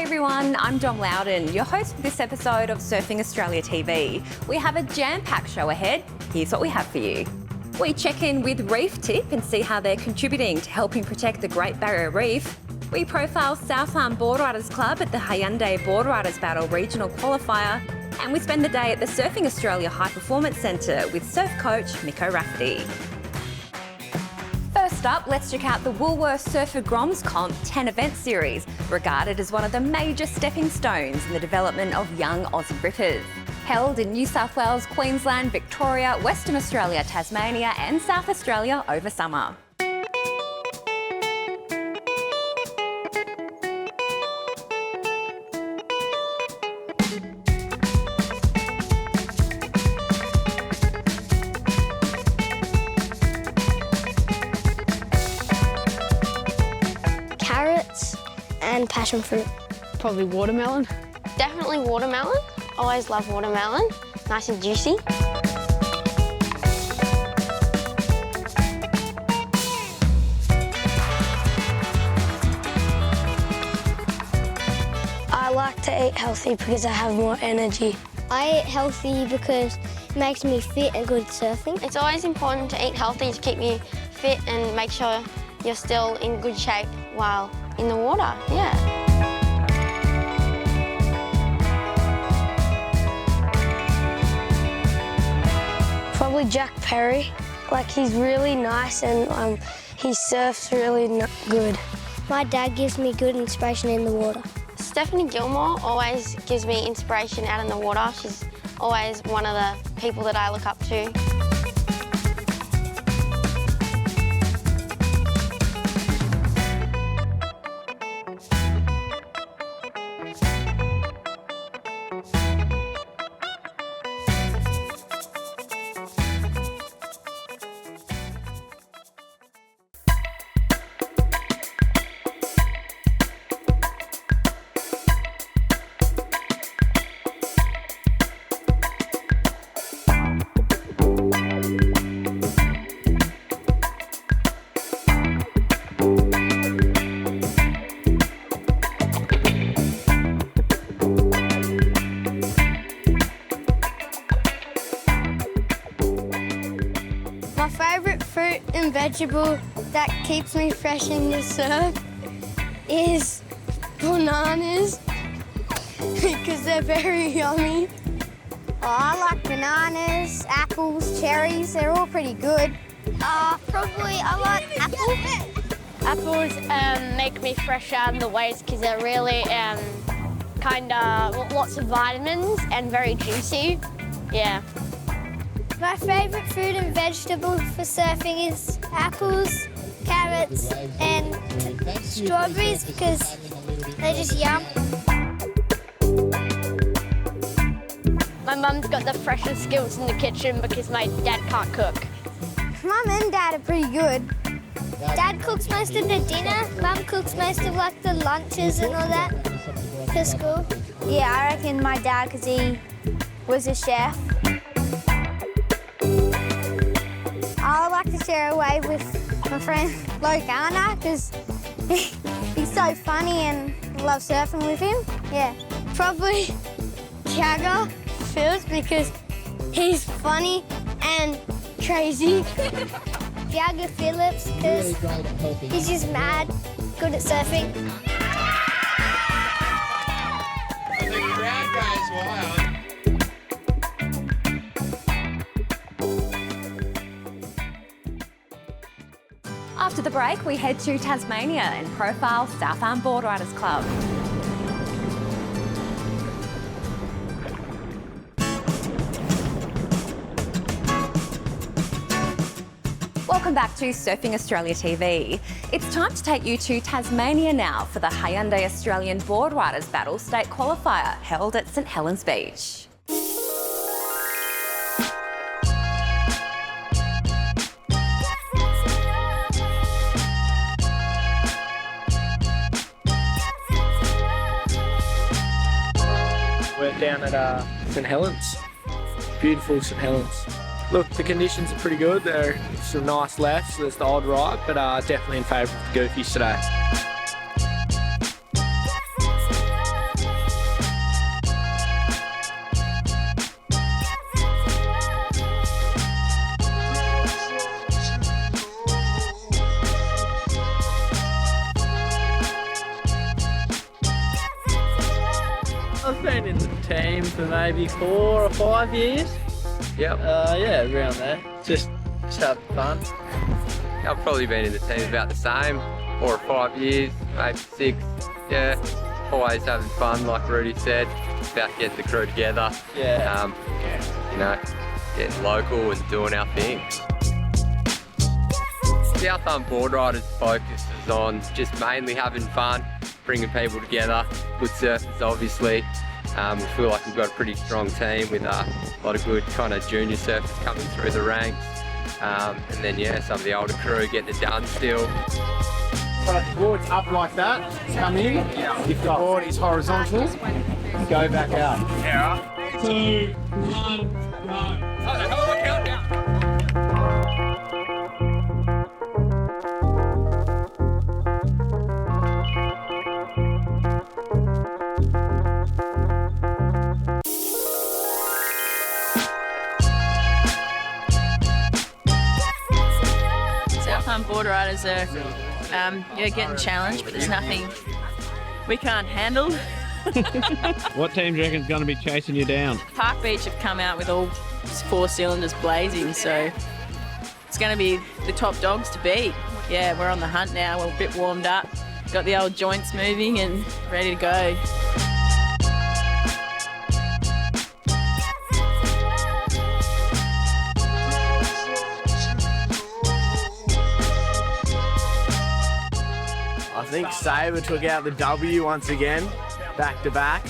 everyone, I'm Dom Loudon, your host for this episode of Surfing Australia TV. We have a jam-packed show ahead. Here's what we have for you. We check in with Reef Tip and see how they're contributing to helping protect the Great Barrier Reef. We profile South Arm Board Riders Club at the Hyundai Board Riders Battle Regional Qualifier. And we spend the day at the Surfing Australia High Performance Centre with surf coach Miko Rafferty. First up, let's check out the Woolworth Surfer Groms Comp 10 event series, regarded as one of the major stepping stones in the development of young Aussie rippers. Held in New South Wales, Queensland, Victoria, Western Australia, Tasmania and South Australia over summer. Carrots and passion fruit. Probably watermelon. Definitely watermelon. Always love watermelon. Nice and juicy. I like to eat healthy because I have more energy. I eat healthy because it makes me fit and good surfing. It's always important to eat healthy to keep you fit and make sure you're still in good shape while in the water, yeah. Probably Jack Perry. Like, he's really nice and he surfs really good. My dad gives me good inspiration in the water. Stephanie Gilmore always gives me inspiration out in the water. She's always one of the people that I look up to. My favourite fruit and vegetable that keeps me fresh in the surf is bananas because they're very yummy. I like bananas, apples, cherries, they're all pretty good. Probably I like apples. Apples make me fresh out of the waves because they're really kind of lots of vitamins and very juicy. Yeah. My favourite fruit and vegetable for surfing is apples, carrots and strawberries because they're just yum. My mum's got the freshest skills in the kitchen because my dad can't cook. Mum and Dad are pretty good. Dad cooks most of the dinner, Mum cooks most of like the lunches and all that for school. Yeah, I reckon my dad because he was a chef. I like to share away with my friend Logana because he's so funny and I love surfing with him. Yeah, probably Jagger Fields because he's funny and crazy. Jagger Phillips because he's just mad, good at surfing. The crowd goes wild. After the break, we head to Tasmania and profile South Arm Board Riders Club. Welcome back to Surfing Australia TV. It's time to take you to Tasmania now for the Hyundai Australian Board Riders Battle State Qualifier held at St Helens Beach. We're down at St Helens. Beautiful St Helens. Look, the conditions are pretty good. There are some nice lefts, so there's the odd right, but definitely in favour of the goofies today. for maybe 4 or 5 years. Yep. Yeah, around there. Just having fun. I've probably been in the team about the same, 4 or 5 years, maybe 6. Yeah, always having fun, like Rudy said, about getting the crew together. Yeah. You know, getting local and doing our thing. South Board Riders focuses on just mainly having fun, bringing people together, good surfers obviously. We feel like we've got a pretty strong team with a lot of good kind of junior surfers coming through the ranks. And then yeah, some of the older crew getting it done still. So the board's up like that, come in. If the board is horizontal, go back out. Yeah. 2, 1, go. Oh, the hell of a countdown. Board riders are getting challenged, but there's nothing we can't handle. What team do you reckon is going to be chasing you down? Park Beach have come out with all 4 cylinders blazing, so it's going to be the top dogs to beat. Yeah, we're on the hunt now. We're a bit warmed up, got the old joints moving and ready to go. I think Sabre took out the W once again, back to back,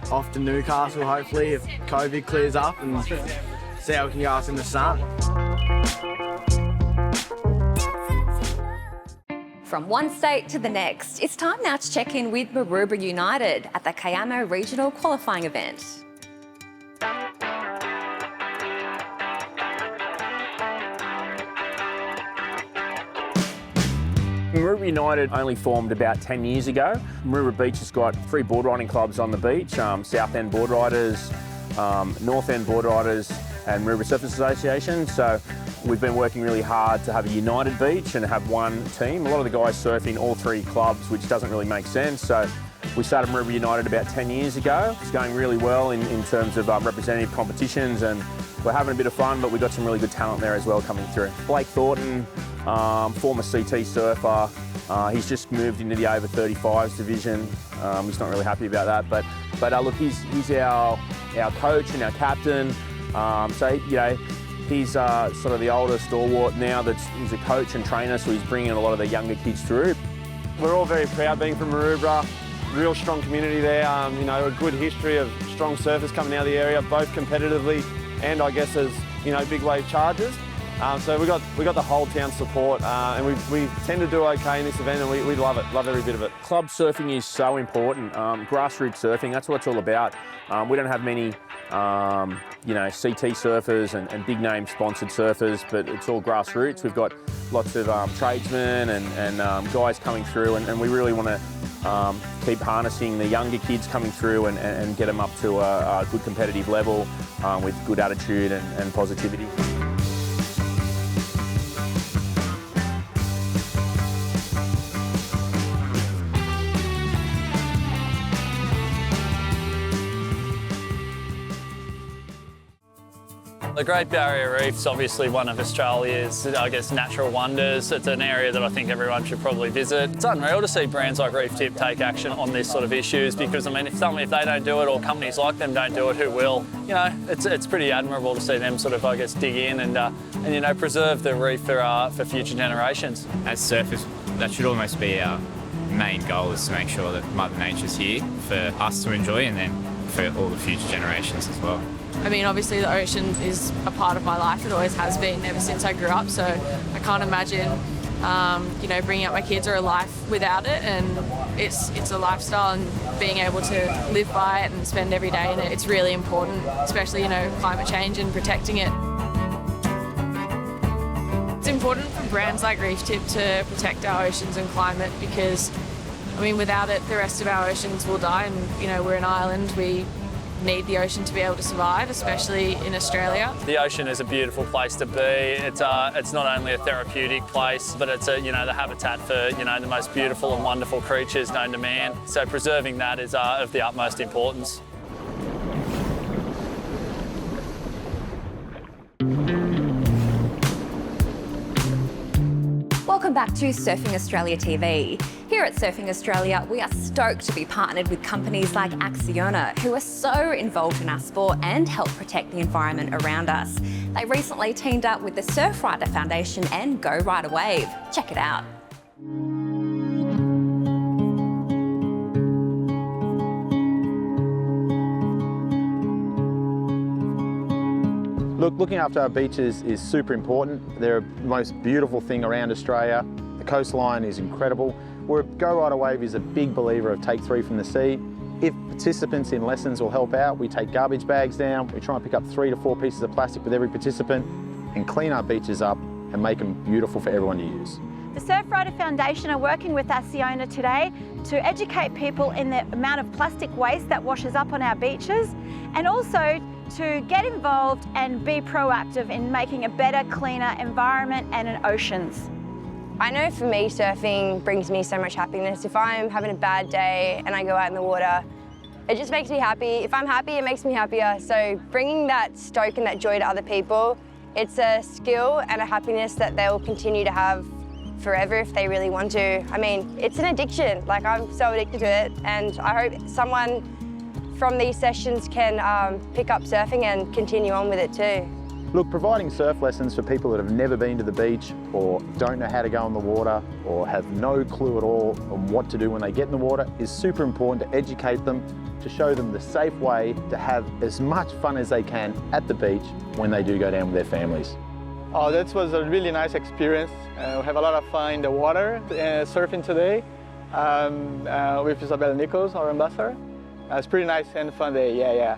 off to Newcastle hopefully if COVID clears up and see how we can go out in the sun. From one state to the next, it's time now to check in with Maroora United at the Kiama Regional Qualifying event. Maroora United only formed about 10 years ago. Maroora Beach has got 3 board riding clubs on the beach, South End Board Riders, North End Board Riders and Maroora Surfers Association. So we've been working really hard to have a united beach and have one team. A lot of the guys surf in all 3 clubs, which doesn't really make sense. So we started Maroora United about 10 years ago. It's going really well in terms of representative competitions, and we're having a bit of fun, but we've got some really good talent there as well coming through. Blake Thornton, former CT surfer, he's just moved into the over 35s division. He's not really happy about that, but look, he's our coach and our captain. So you know, he's sort of the older stalwart now. He's a coach and trainer, so he's bringing a lot of the younger kids through. We're all very proud being from Maroora. Real strong community there. You know, a good history of strong surfers coming out of the area, both competitively and I guess as big wave chargers. So we got the whole town support, and we tend to do okay in this event, and we love it, love every bit of it. Club surfing is so important. Grassroots surfing, that's what it's all about. We don't have many, CT surfers and big name sponsored surfers, but it's all grassroots. We've got lots of tradesmen and guys coming through, and we really want to keep harnessing the younger kids coming through and get them up to a good competitive level with good attitude and positivity. The Great Barrier Reef is obviously one of Australia's, I guess, natural wonders. It's an area that I think everyone should probably visit. It's unreal to see brands like Reef Tip take action on this sort of issues, because, I mean, if they don't do it or companies like them don't do it, who will? You know, it's pretty admirable to see them sort of, I guess, dig in and preserve the reef for future generations. As surfers, that should almost be our main goal, is to make sure that Mother Nature's here for us to enjoy and then for all the future generations as well. I mean, obviously the ocean is a part of my life. It always has been ever since I grew up. So I can't imagine, bringing up my kids or a life without it. And it's a lifestyle, and being able to live by it and spend every day in it, it's really important, especially, climate change and protecting it. It's important for brands like Reef Tip to protect our oceans and climate, because, I mean, without it, the rest of our oceans will die. And, we're an island. We need the ocean to be able to survive, especially in Australia. The ocean is a beautiful place to be. It's not only a therapeutic place, but it's the habitat for the most beautiful and wonderful creatures known to man. So preserving that is of the utmost importance. Welcome back to Surfing Australia TV. Here at Surfing Australia, we are stoked to be partnered with companies like Acciona, who are so involved in our sport and help protect the environment around us. They recently teamed up with the Surfrider Foundation and Go Ride a Wave. Check it out. Look, looking after our beaches is super important. They're the most beautiful thing around Australia. The coastline is incredible. Where Go Ride a Wave is a big believer of take 3 from the sea. If participants in lessons will help out, we take garbage bags down, we try and pick up 3 to 4 pieces of plastic with every participant and clean our beaches up and make them beautiful for everyone to use. The Surfrider Foundation are working with Acciona today to educate people in the amount of plastic waste that washes up on our beaches, and also to get involved and be proactive in making a better, cleaner environment and in oceans. I know for me, surfing brings me so much happiness. If I'm having a bad day and I go out in the water, it just makes me happy. If I'm happy, it makes me happier. So bringing that stoke and that joy to other people, it's a skill and a happiness that they'll continue to have forever if they really want to. I mean, it's an addiction. Like, I'm so addicted to it, and I hope someone from these sessions can pick up surfing and continue on with it too. Look, providing surf lessons for people that have never been to the beach or don't know how to go in the water or have no clue at all on what to do when they get in the water is super important to educate them, to show them the safe way to have as much fun as they can at the beach when they do go down with their families. Oh, that was a really nice experience. We have a lot of fun in the water surfing today with Isabella Nichols, our ambassador. It's pretty nice and fun day, yeah.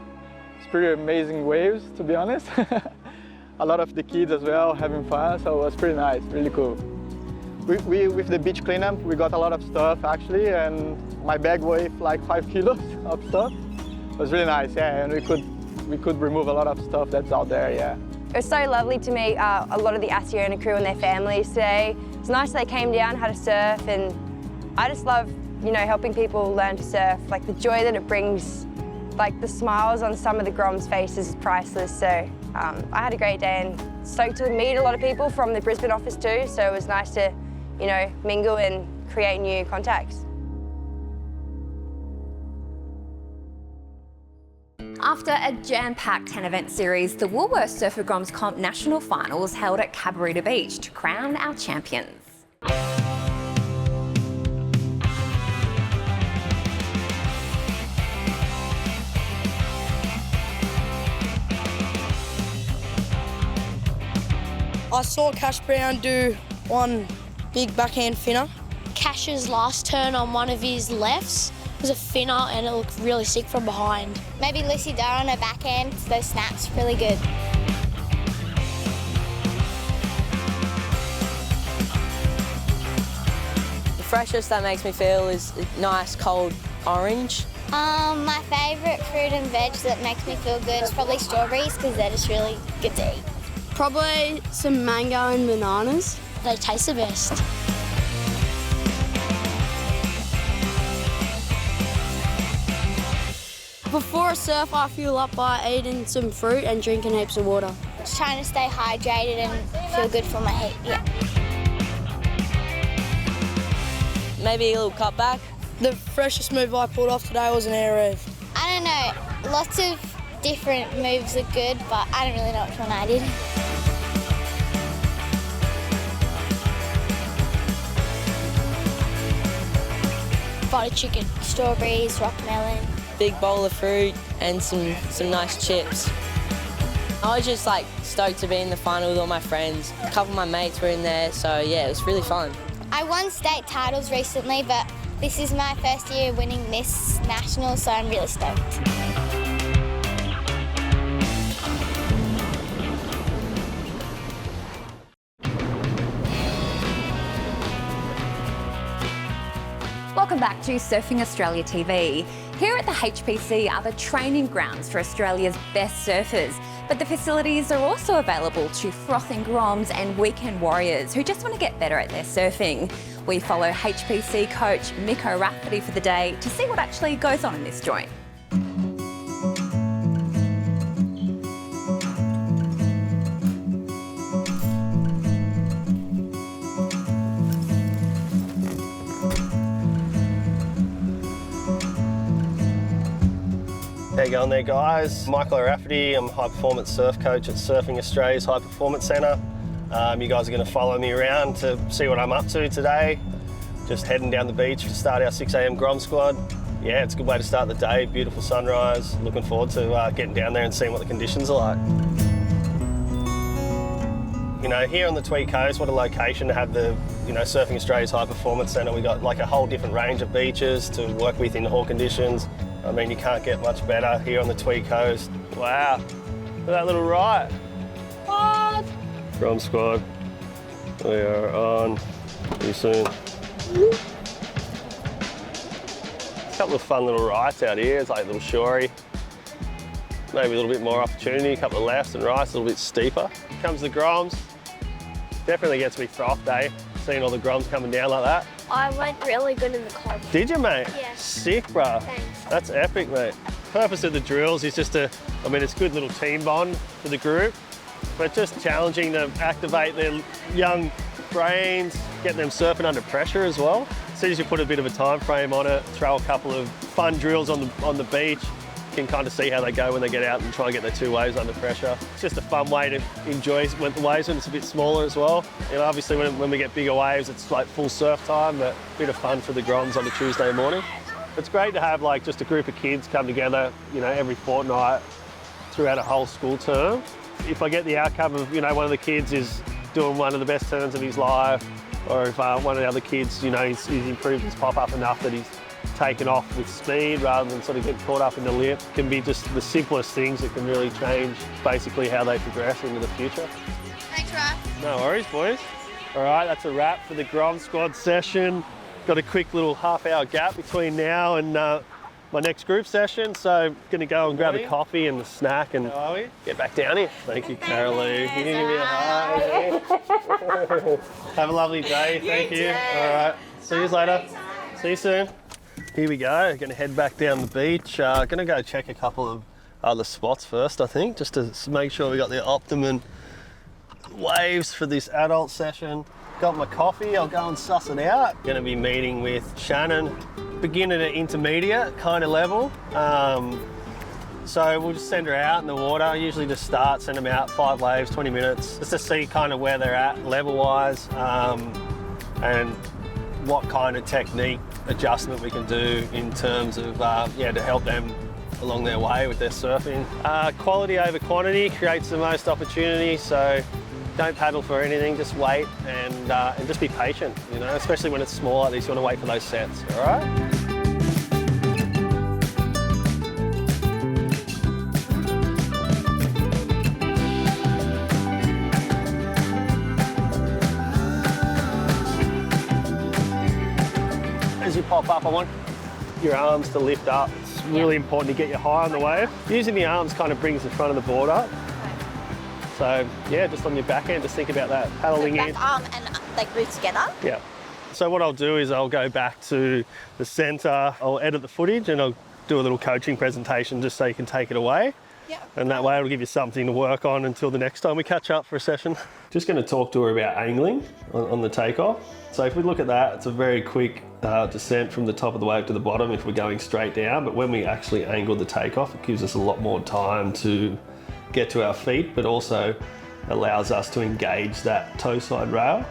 It's pretty amazing waves, to be honest. A lot of the kids as well having fun, so it was pretty nice, really cool. We with the beach cleanup, we got a lot of stuff actually, and my bag weighed like 5 kilos of stuff. It was really nice, yeah, and we could remove a lot of stuff that's out there, yeah. It was so lovely to meet a lot of the Acciona crew and their families today. It's nice they came down, had a surf, and I just love, you know, helping people learn to surf. Like, the joy that it brings, like the smiles on some of the Groms faces is priceless. So I had a great day and stoked to meet a lot of people from the Brisbane office too. So it was nice to, you know, mingle and create new contacts. After a jam-packed 10-event series, the Woolworth Surfer Groms Comp National Finals held at Maroora Beach to crown our champions. I saw Cash Brown do one big backhand finner. Cash's last turn on one of his lefts was a finner and it looked really sick from behind. Maybe Lucy Durr on her backhand, those snaps, really good. The freshest that makes me feel is a nice cold orange. My favourite fruit and veg that makes me feel good is probably strawberries because they're just really good to eat. Probably some mango and bananas. They taste the best. Before a surf, I fuel up by eating some fruit and drinking heaps of water. Just trying to stay hydrated and feel good for my heat, yeah. Maybe a little cutback. The freshest move I pulled off today was an air rev. I don't know, lots of different moves are good, but I don't really know which one I did. Butter chicken. Strawberries, rock melon. Big bowl of fruit and some nice chips. I was just like stoked to be in the final with all my friends. A couple of my mates were in there, so yeah, it was really fun. I won state titles recently, but this is my first year winning this national, so I'm really stoked. Welcome back to Surfing Australia TV. Here at the HPC are the training grounds for Australia's best surfers, but the facilities are also available to frothing Groms and weekend warriors who just want to get better at their surfing. We follow HPC coach mySURFtv for the day to see what actually goes on in this joint. How you going there, guys? Michael O'Rafferty, I'm a high performance surf coach at Surfing Australia's High Performance Centre. You guys are going to follow me around to see what I'm up to today. Just heading down the beach to start our 6 a.m. Grom squad. Yeah, it's a good way to start the day, beautiful sunrise. Looking forward to getting down there and seeing what the conditions are like. You know, here on the Tweed Coast, what a location to have the, Surfing Australia's High Performance Centre. We've got like a whole different range of beaches to work with in all conditions. I mean, you can't get much better here on the Tweed Coast. Wow, look at that little right. What? Grom squad, we are on pretty soon. A couple of fun little rights out here. It's like a little shorey. Maybe a little bit more opportunity, a couple of lefts and rights, a little bit steeper. Here comes the Groms. Definitely gets me frothed, eh? Seeing all the Groms coming down like that. I went really good in the cold. Did you, mate? Yeah. Sick, bro. Thanks. That's epic, mate. The purpose of the drills is just it's a good little team bond for the group, but just challenging to activate their young brains, getting them surfing under pressure as well. As soon as you put a bit of a time frame on it, throw a couple of fun drills on the beach, you can kind of see how they go when they get out and try and get their 2 waves under pressure. It's just a fun way to enjoy the waves when it's a bit smaller as well. Obviously when we get bigger waves, it's like full surf time, but a bit of fun for the Groms on a Tuesday morning. It's great to have like just a group of kids come together, every fortnight throughout a whole school term. If I get the outcome of, one of the kids is doing one of the best turns of his life, or if one of the other kids, he's improved his pop-up enough that he's taken off with speed rather than sort of get caught up in the lip, can be just the simplest things that can really change basically how they progress into the future. Thanks, Raph. No worries, boys. All right, that's a wrap for the Grom squad session. Got a quick little half-hour gap between now and my next group session, so going to go and grab a coffee and a snack and get back down here. Thank you, Carolee. Can you give me a hi? Have a lovely day. Thank you. All right. See you later. See you soon. Here we go. Going to head back down the beach. Going to go check a couple of other spots first, I think, just to make sure we got the optimum waves for this adult session. Got my coffee, I'll go and suss it out. Going to be meeting with Shannon, beginner to intermediate kind of level. So we'll just send her out in the water. I usually just send them out 5 waves, 20 minutes, just to see kind of where they're at level-wise and what kind of technique adjustment we can do in terms of, to help them along their way with their surfing. Quality over quantity creates the most opportunity, so don't paddle for anything, just wait and just be patient, especially when it's small like this, you want to wait for those sets, all right? As you pop up, I want your arms to lift up. It's really important to get you high on the wave. Using the arms kind of brings the front of the board up. So yeah, just on your back end, just think about that, paddling in. Back arm and like move together? Yeah. So what I'll do is I'll go back to the centre, I'll edit the footage and I'll do a little coaching presentation just so you can take it away. Yeah. And that way it'll give you something to work on until the next time we catch up for a session. Just going to talk to her about angling on the takeoff. So if we look at that, it's a very quick descent from the top of the wave to the bottom if we're going straight down, but when we actually angle the takeoff, it gives us a lot more time to get to our feet, but also allows us to engage that toe side rail.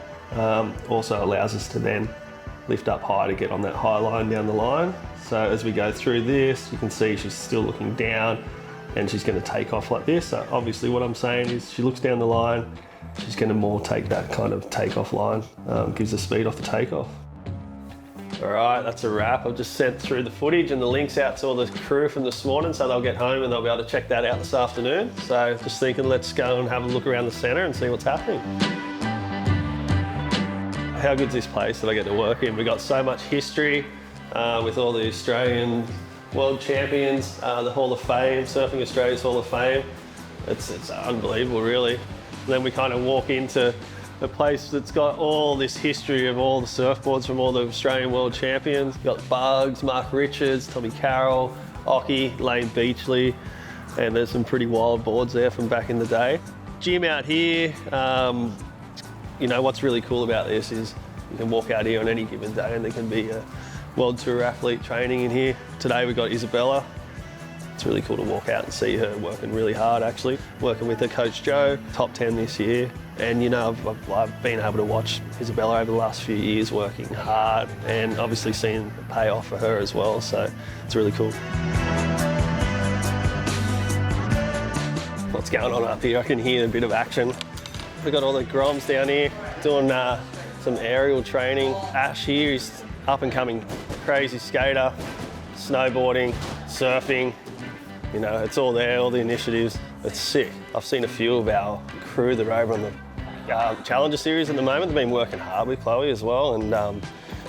Also allows us to then lift up high to get on that high line down the line. So as we go through this, you can see she's still looking down and she's going to take off like this. So obviously what I'm saying is she looks down the line, she's going to more take that kind of takeoff line, gives the speed off the takeoff. All right, that's a wrap. I've just sent through the footage and the links out to all the crew from this morning, so they'll get home and they'll be able to check that out this afternoon. So just thinking, let's go and have a look around the centre and see what's happening. How good's this place that I get to work in? We've got so much history with all the Australian world champions, the Hall of Fame, Surfing Australia's Hall of Fame. It's unbelievable, really. And then we kind of walk into a place that's got all this history of all the surfboards from all the Australian world champions. You've got Bugs, Mark Richards, Tommy Carroll, Ockie, Lane Beachley, and there's some pretty wild boards there from back in the day. Gym out here, what's really cool about this is you can walk out here on any given day and there can be a World Tour athlete training in here. Today we've got Isabella It's really cool to walk out and see her working really hard, actually. Working with her coach Joe, top 10 this year. And you know, I've been able to watch Isabella over the last few years working hard and obviously seeing the payoff for her as well, so it's really cool. What's going on up here? I can hear a bit of action. We've got all the Groms down here doing some aerial training. Ash here is up and coming crazy skater, snowboarding, surfing. You know, it's all there, all the initiatives. It's sick. I've seen a few of our crew that are over on the Challenger Series at the moment. They've been working hard with Chloe as well, and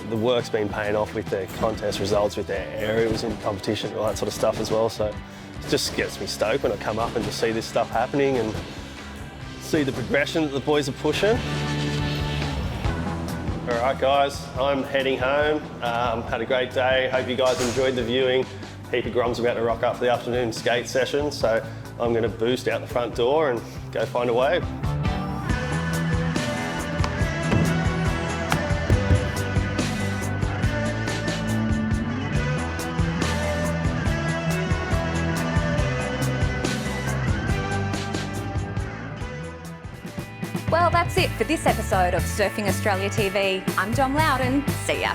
the work's been paying off with their contest results, with their aerials in competition, all that sort of stuff as well. So it just gets me stoked when I come up and just see this stuff happening and see the progression that the boys are pushing. All right, guys, I'm heading home. Had a great day. Hope you guys enjoyed the viewing. Heap of Groms about to rock up for the afternoon skate session, so I'm going to boost out the front door and go find a wave. Well, that's it for this episode of Surfing Australia TV. I'm Dom Loudon. See ya.